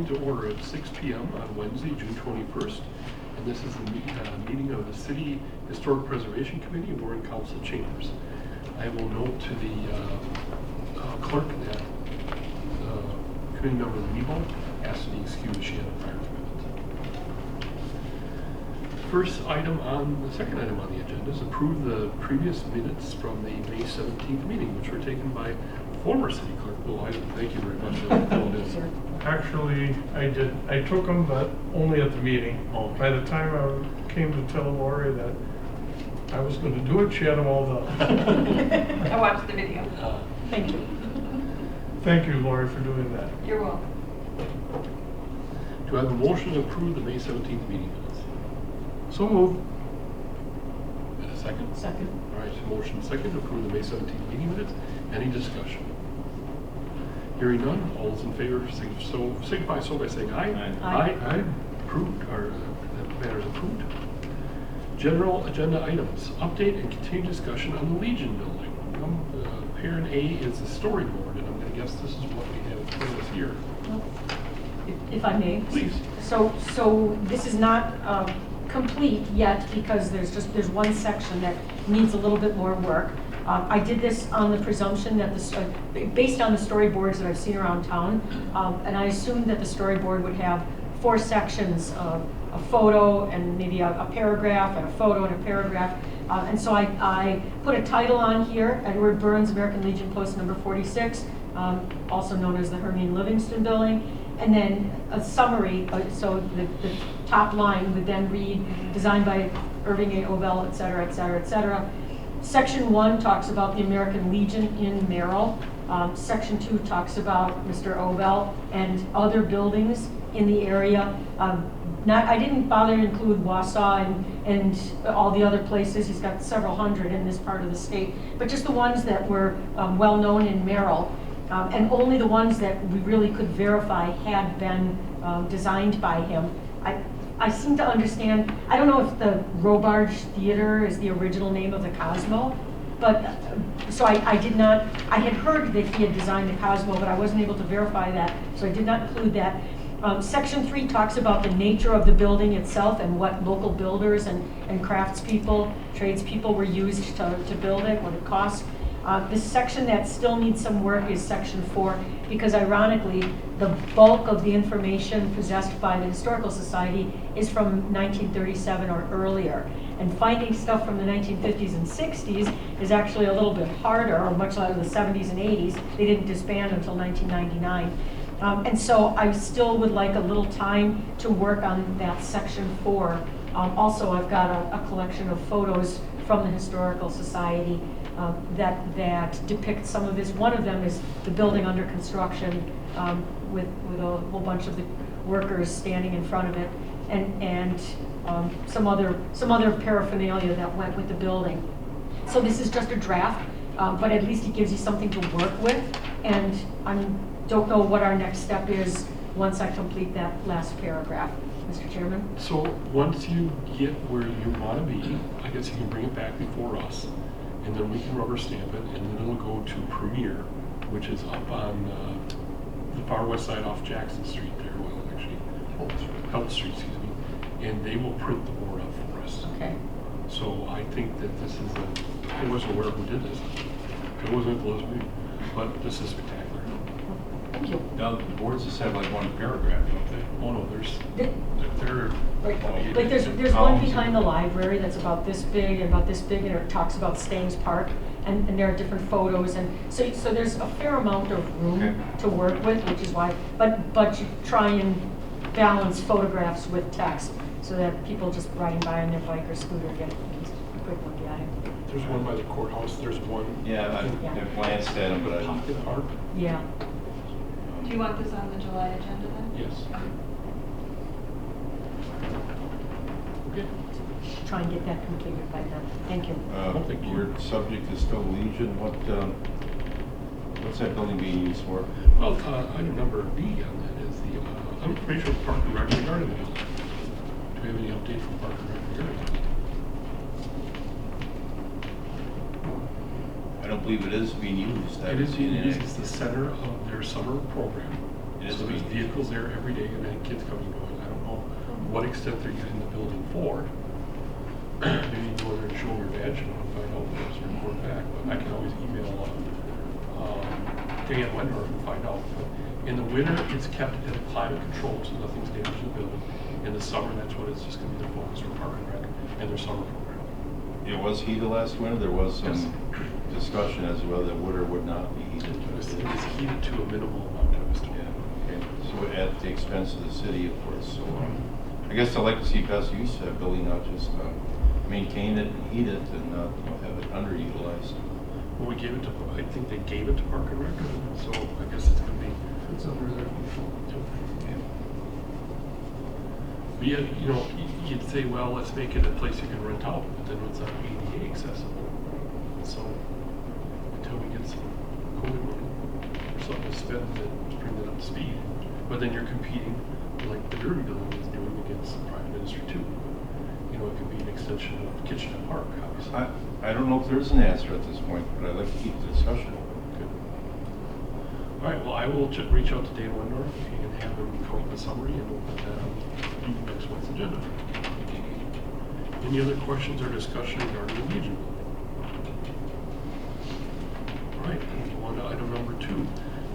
meeting to order at 6 p.m. on Wednesday, June 21st. And this is the meeting of the City Historic Preservation Committee of Warren Council Chambers. I will note to the clerk that committee member Nebo asked to be excused. She had a prior commitment. The second item on the agenda is approve the previous minutes from the May 17th meeting, which were taken by former city clerk Bill Eisen. Thank you very much for filling in. Actually, I did. I took them, but only at the meeting. Oh. By the time I came to tell Lori that I was going to do it, she had them all done. I watched the video. Thank you. Thank you, Lori, for doing that. You're welcome. Do I have a motion to approve the May 17th meeting minutes? So moved. And a second? Second. All right, so motion second to approve the May 17th meeting minutes. Any discussion? Hearing none, all those in favor signify so by saying aye. Aye. Aye. Approved, or that matter is approved. General agenda items, update and continued discussion on the Legion building. Parent A is the storyboard, and I'm going to guess this is what we have in front of us here. If I may. Please. So this is not complete yet because there's one section that needs a little bit more work. I did this on the presumption that based on the storyboards that I've seen around town, and I assumed that the storyboard would have 4 sections, a photo and maybe a paragraph, and a photo and a paragraph. And so I put a title on here, Edward Burns, American Legion Post number 46, also known as the Hermine Livingston Building, and then a summary, so the top line would then read, designed by Irving A. Ovell, et cetera, et cetera, et cetera. Section 1 talks about the American Legion in Merrill. Section 2 talks about Mr. Ovell and other buildings in the area. I didn't bother to include Wausau and all the other places. He's got several hundred in this part of the state, but just the ones that were well known in Merrill, and only the ones that we really could verify had been designed by him. I seem to understand, I don't know if the Robarge Theater is the original name of the Cosmo, but so I had heard that he had designed the Cosmo, but I wasn't able to verify that, so I did not include that. Section 3 talks about the nature of the building itself and what local builders and craftspeople, tradespeople were used to build it, what it cost. The section that still needs some work is section 4, because ironically, the bulk of the information possessed by the Historical Society is from 1937 or earlier. And finding stuff from the 1950s and 60s is actually a little bit harder, or much like the 70s and 80s. They didn't disband until 1999. And so I still would like a little time to work on that section 4. Also, I've got a collection of photos from the Historical Society that depict some of this. One of them is the building under construction with a whole bunch of the workers standing in front of it, and some other paraphernalia that went with the building. So this is just a draft, but at least it gives you something to work with, and I don't know what our next step is once I complete that last paragraph, Mr. Chairman. So once you get where you want to be, I guess you can bring it back before us, and then we can rubber stamp it, and then it'll go to Premier, which is up on the far west side off Jackson Street there. Well, actually, Health Street, excuse me. And they will print the board up for us. Okay. So I think that this is I wasn't aware who did this. It wasn't Gillespie, but this is spectacular. Thank you. Now, the boards just have like one paragraph, don't they? Oh no, there's There's one behind the library that's about this big and about this big, and it talks about Staines Park, and there are different photos, and so there's a fair amount of room to work with, which is why, but you try and balance photographs with text so that people just riding by on their bike or scooter get a quick look at it. There's one by the courthouse. There's one. Yeah, I've glanced at them, but I Pocket art. Yeah. Do you want this on the July agenda then? Yes. Okay. Try and get that completed by then. Thank you. Your subject is still Legion. What's that building being used for? Well, item number B on that is the information from Park and Rec regarding the building. Do we have any update from Park and Rec regarding the building? I don't believe it is being used. It is being used as the center of their summer program, So there's vehicles there every day and then kids coming and going. I don't know what extent they're using the building for. Maybe you go there and show them your badge and find out what's your report back. But I can always email Dan Wendorf and find out. But in the winter, it's kept at a climate control, so nothing's damaging the building. In the summer, that's what it's just going to be their focus for Park and Rec and their summer program. It was heated last winter. There was some Yes. discussion as to whether it would or would not be heated. It was heated to a minimal amount, I was told. Yeah, okay. So at the expense of the city, of course. So I guess I'd like to see best use of that building, not just maintain it and heat it and not have it underutilized. Well, we gave it to, I think they gave it to Park and Rec, so I guess it's going to be. It's under their control. Yeah. But yeah, you know, you'd say, well, let's make it a place you can rent out, but then it's not ADA accessible. So until we get some COVID money or something to spend that bring it up to speed, but then you're competing like the Derby building is doing against the private industry too. You know, it could be an extension of Kitchener Park, obviously. I don't know if there's an answer at this point, but I'd like to keep the discussion open. Good. All right, well, I will reach out to Dan Wendorf and have him come up with a summary and we'll put that on next month's agenda. Any other questions or discussion regarding the Legion? All right, on to item number 2.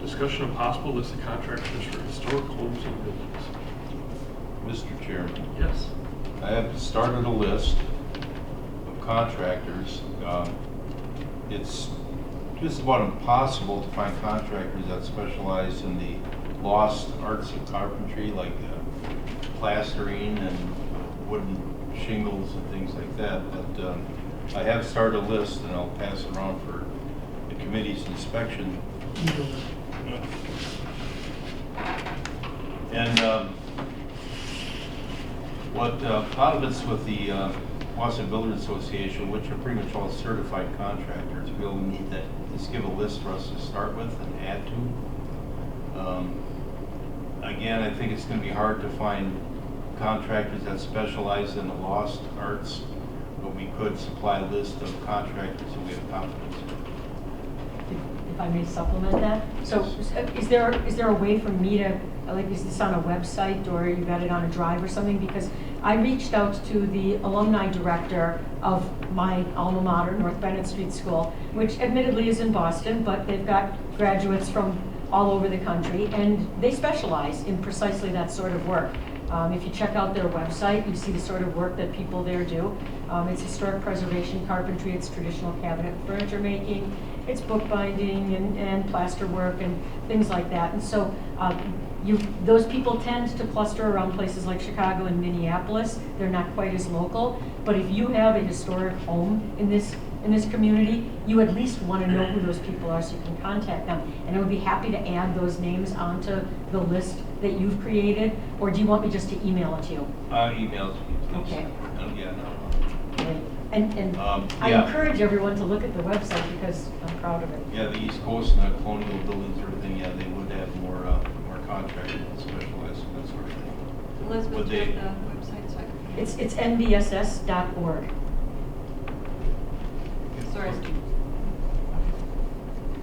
Discussion of possible list of contractors for historic homes and buildings. Mr. Chairman, Yes. I have started a list of contractors. It's just about impossible to find contractors that specialize in the lost arts of carpentry, like plastering and wooden shingles and things like that. But I have started a list, and I'll pass it around for the committee's inspection. And what a lot of it's with the Wausau Builders Association, which are pretty much all certified contractors. We'll need to just give a list for us to start with and add to. Again, I think it's going to be hard to find contractors that specialize in the lost arts, but we could supply a list of contractors who we have confidence in. If I may supplement that. So is there a way for me to, like, is this on a website or you got it on a drive or something? Because I reached out to the alumni director of my alma mater, North Bennett Street School, which admittedly is in Boston, but they've got graduates from all over the country, and they specialize in precisely that sort of work. If you check out their website, you see the sort of work that people there do. It's historic preservation carpentry, it's traditional cabinet and furniture making, it's bookbinding and plaster work and things like that. And so those people tend to cluster around places like Chicago and Minneapolis. They're not quite as local. But if you have a historic home in this community, you at least want to know who those people are so you can contact them. And I would be happy to add those names onto the list that you've created, or do you want me just to email it to you? Email to me, please. Okay. Yeah, no. And I yeah. encourage everyone to look at the website because I'm proud of it. Yeah, the East Coast and the colonial buildings and everything, yeah, they would have more contractors that specialize in that sort of thing. Elizabeth, Would do you they- have the website so I can? It's nbss.org. Sorry.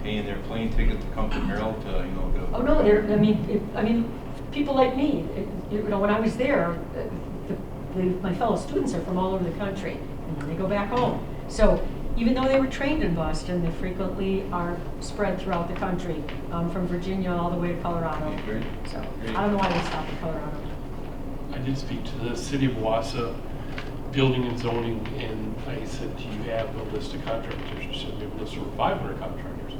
Paying their plane ticket to come to Merrill to, get a... Oh no, I mean, people like me. When I was there, my fellow students are from all over the country, and then they go back home. So even though they were trained in Boston, they frequently are spread throughout the country, from Virginia all the way to Colorado. Okay, great. So Great. I don't know why they stopped at Colorado. I did speak to the city of Wausau Building and Zoning, and I said, do you have a list of contractors? She said, we have a list of over 500 contractors,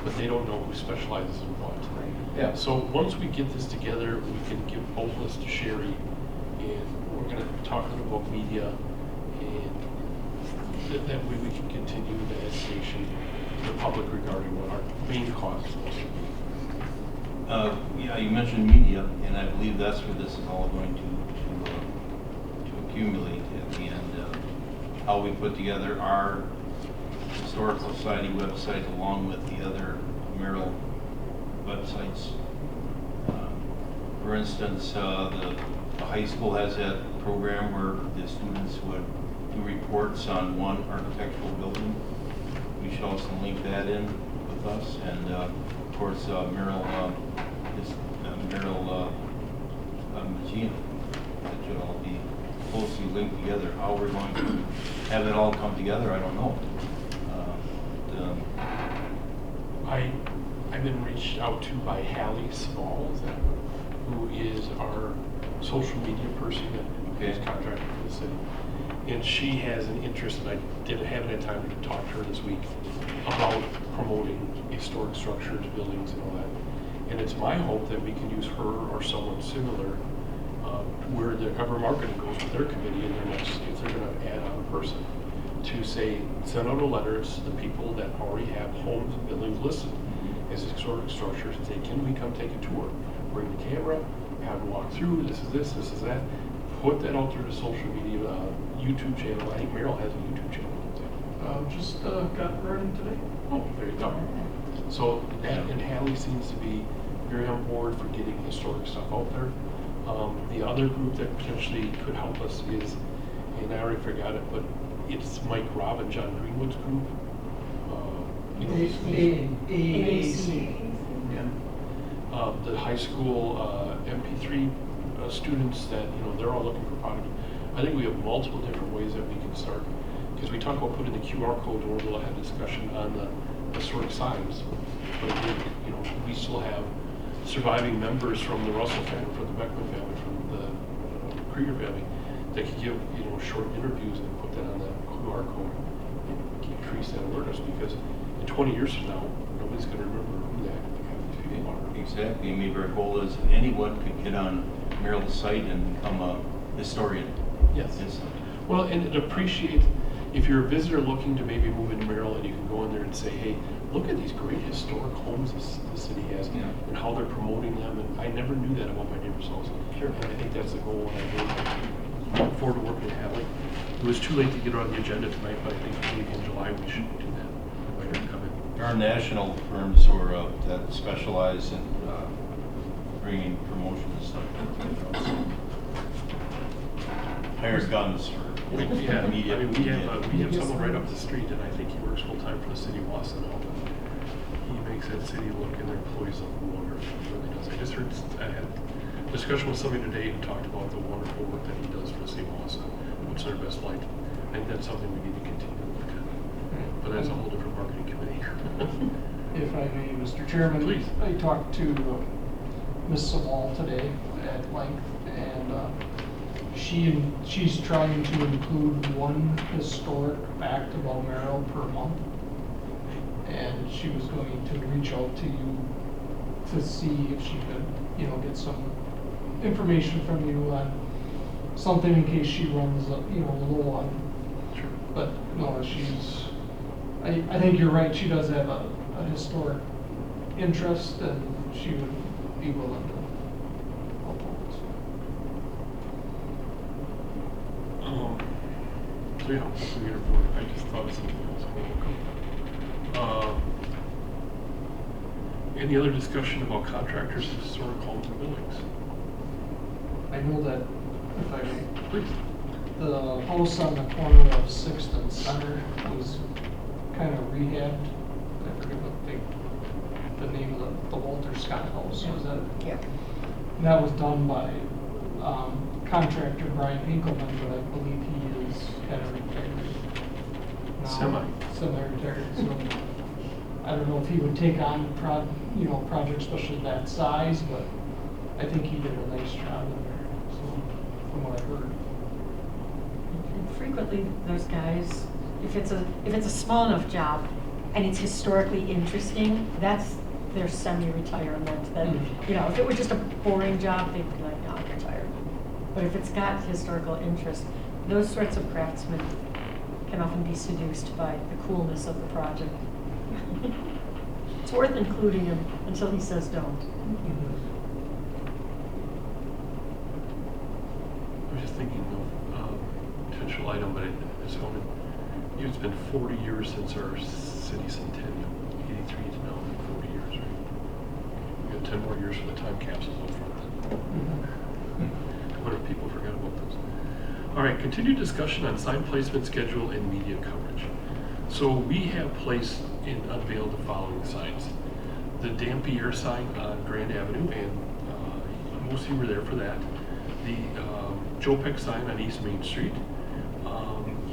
but they don't know who specializes in what. Yeah. So once we get this together, we can give both lists to Sherry, and we're going to talk about media, and that way we can continue the education to the public regarding what our main cost is supposed to be. Yeah, you mentioned media, and I believe that's where this is all going to accumulate at the end. How we put together our Historical Society website along with the other Merrill websites. For instance, the high school has that program where the students would do reports on one architectural building. We should also link that in with us, and of course Merrill Merrill museum. That should all be closely linked together. How we're going to have it all come together, I don't know. I've been reached out to by Hallie Small, who is our social media person that is contracted for the city. And she has an interest, and I haven't had time to talk to her this week, about promoting historic structures, buildings, and all that. And it's my hope that we can use her or someone similar wherever marketing goes with their committee in their next, if they're going to add on a person, to say, send out a letter to the people that already have homes and buildings listed as historic structures and say, can we come take a tour? Bring the camera, have them walk through, this is that. Put that out there to social media, YouTube channel. I think Merrill has a YouTube channel. Just got running today. Oh, there you go. So that, and Hallie seems to be very on board for getting historic stuff out there. The other group that potentially could help us is, and I already forgot it, but it's Mike Robb and John Greenwood's group. AAC. Yeah. The high school MP3 students that, they're all looking for product. I think we have multiple different ways that we can start, because we talk about putting the QR code, and we'll have discussion on the historic signs. But again, we still have surviving members from the Russell family, from the Beckman family, from the Krieger family, that could give short interviews and put that on the QR code and increase that awareness, because in 20 years from now, nobody's going to remember who the heck these people are. Exactly. Maybe our goal is anyone could get on Merrill's site and become a historian. Yes. Instantly. Well, and appreciate, if you're a visitor looking to maybe move into Merrill, and you can go in there and say, hey, look at these great historic homes the city has, Yeah. and how they're promoting them. And I never knew that about my neighbor's house. Sure. And I think that's the goal, and I look forward to working with Hallie. It was too late to get her on the agenda tonight, but I think maybe in July we should do that. Invite her to come in. There are national firms who are, that specialize in bringing promotion and stuff. Hired guns for Yeah, media. we have someone right up the street, and I think he works full time for the city of Boston now. He makes that city look, and their employees look wonderful. He really does. I had a discussion with somebody today who talked about the wonderful work that he does for the city of Boston. What's their best light? I think that's something we need to continue to look at. But that's a whole different marketing committee. If I may, Mr. Chairman. Please. I talked to Ms. Saval today at length, and she's trying to include one historic fact about Merrill per month. And she was going to reach out to you to see if she could, get some information from you on something in case she runs, low on. Sure. But no, I think you're right, she does have a historic interest, and she would be willing to help out. So yeah, we get board. I just thought of something else. Any other discussion about contractors and historic homes and buildings? I know that, if I may, Please. the house on the corner of 6th and Center was kind of rehabbed. I forget what the name of the Walter Scott house was. That? Yeah. And that was done by contractor Brian Hinkleman, but I believe he is kind of retired now. Semi-retired. So I don't know if he would take on projects especially that size, but I think he did a nice job in there. So from what I heard. Frequently, those guys, if it's a small enough job and it's historically interesting, that's their semi-retirement. Then, if it was just a boring job, they'd be like, no, I'm retired. But if it's got historical interest, those sorts of craftsmen can often be seduced by the coolness of the project. It's worth including him until he says don't. I was just thinking of potential item, but it's been 40 years since our city centennial. 83 is now 40 years, right? We got 10 more years for the time capsules up front. I wonder if people forget about those. All right, continued discussion on sign placement schedule and media coverage. So we have placed and unveiled the following signs. The Dampier sign on Grand Avenue and mostly were there for that. The Joe Pick sign on East Main Street.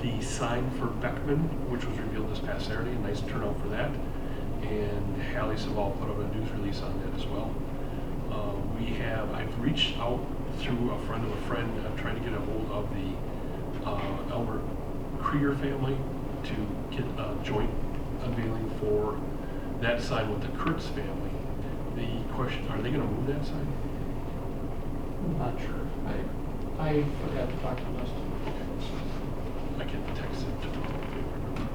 The sign for Beckman, which was revealed this past Saturday, a nice turnout for that. And Hallie Saval put out a news release on that as well. I've reached out through a friend of a friend. I'm trying to get a hold of the Elmer Krieger family to get a joint unveiling for that sign with the Kurtz family. The question, are they going to move that sign? I'm not sure. I forgot to talk to Dustin. I can text it to them.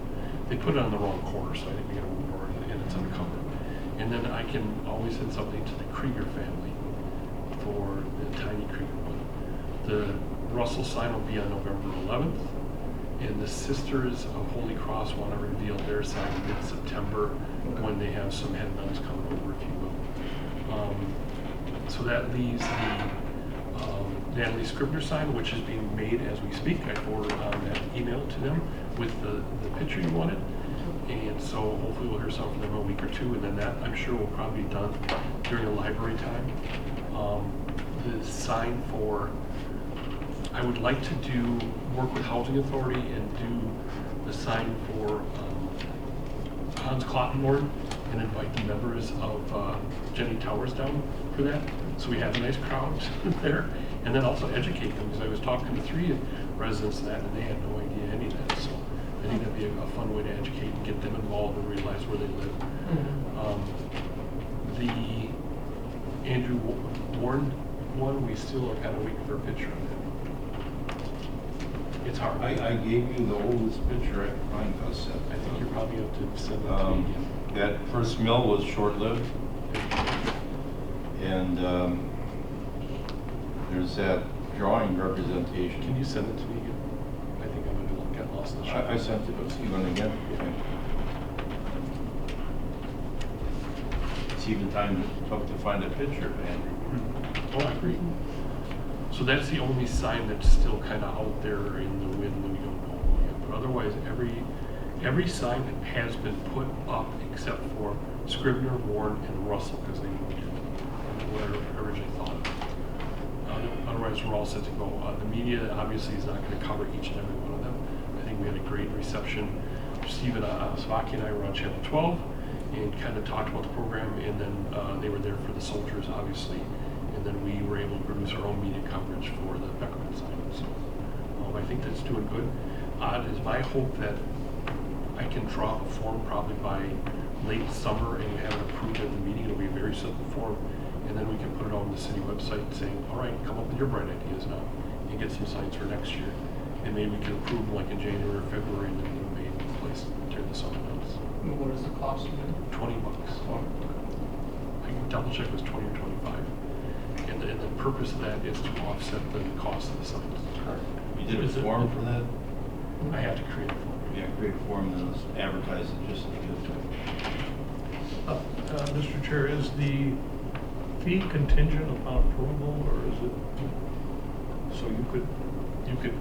They put it on the wrong corner, so I think we got to move forward, and it's uncovered. And then I can always send something to the Krieger family for the tiny Krieger one. The Russell sign will be on November 11th, and the Sisters of Holy Cross want to reveal their sign mid-September when they have some head nuns coming over, if you will. So that leaves the Natalie Scribner sign, which is being made as we speak. I forwarded on that email to them with the picture you wanted. And so hopefully we'll hear something from them in a week or two, and then that I'm sure will probably be done during the library time. The sign for, I would like to work with Housing Authority and do the sign for Hans Klottenborn and invite the members of Jenny Towers down for that. So we have a nice crowd there, and then also educate them, because I was talking to 3 residents of that and they had no idea any of that. So I think that'd be a fun way to educate and get them involved and realize where they live. The Andrew Warren one, we still are kind of waiting for a picture of that. It's hard. I gave you the oldest picture I could find, Gus. I think you're probably up to send that to me. That first mill was short-lived. And there's that drawing representation. Can you send it to me again? I think I might have got lost in the shot. I sent it to you again. Yeah. It's even time to find a picture of Andrew. Oh, I agree. So that's the only sign that's still kind of out there in the wind that we don't know yet. But otherwise, every sign has been put up except for Scribner, Warren, and Russell, because they moved it. What I originally thought. Otherwise, we're all set to go. The media obviously is not going to cover each and every one of them. I think we had a great reception. Stephen Svaki and I were on Channel 12 and kind of talked about the program, and then they were there for the soldiers, obviously. And then we were able to produce our own media coverage for the Beckman sign. So I think that's doing good. It is my hope that I can draw up a form probably by late summer and have it approved at the meeting. It'll be a very simple form. And then we can put it on the city website saying, all right, come up with your bright ideas now and get some signs for next year. And maybe we can approve them like in January or February and then get them made in place during the summer months. What is the cost again? $20. I can double check it was 20 or 25. And the purpose of that is to offset the cost of the signs. You did a form for that? I have to create a form. Yeah, create a form and then advertise it just like this. Mr. Chair, is the fee contingent upon approval, or is it, so you could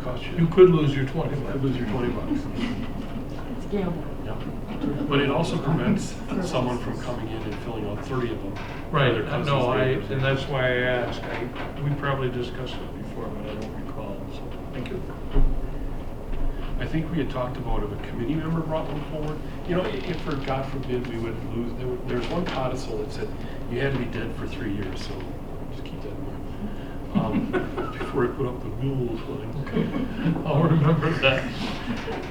cost you. you could lose your 20 You bucks? could lose your $20. It's a gamble. Yeah. But it also prevents someone from coming in and filling out 30 of them. Right, Their cousins, no, neighbors. and that's why I asked. We probably discussed it before, but I don't recall, so thank you. I think we had talked about if a committee member brought one forward, if for God forbid we would lose, there was one codicil that said you had to be dead for 3 years, so just keep that in mind. Before I put up the rules, I'll remember that.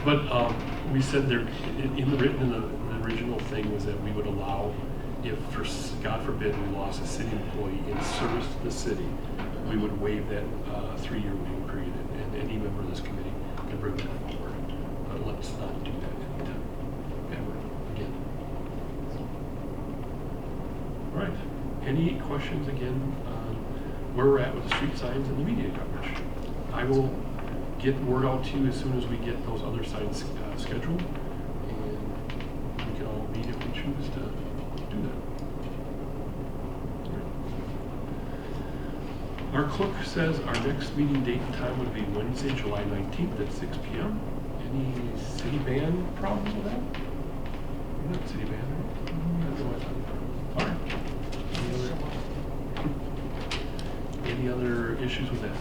But we said there, in the original thing was that we would allow, if for God forbid we lost a city employee in service to the city, we would waive that 3-year waiting period, and any member of this committee can bring that forward. Let's not do that anytime, ever again. All right. Any questions again on where we're at with the street signs and the media coverage? I will get word out to you as soon as we get those other signs scheduled, and we can all meet if we choose to do that. Our clerk says our next meeting date and time would be Wednesday, July 19th at 6 p.m. Any city band problems with that? You're not city band, right? That's what I thought. All right. Any other? Any other issues with that?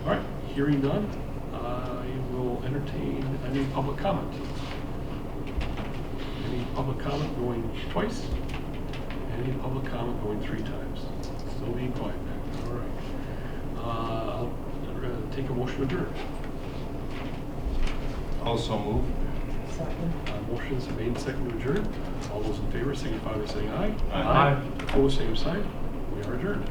All right, hearing none, I will entertain any public comment. Any public comment going twice? Any public comment going 3 times? Still being quiet back there, all right. I'll take a motion to adjourn. Also move. Second. Motion's made and seconded to adjourn. All those in favor signify by saying aye. Aye. Opposed, same sign. We are adjourned.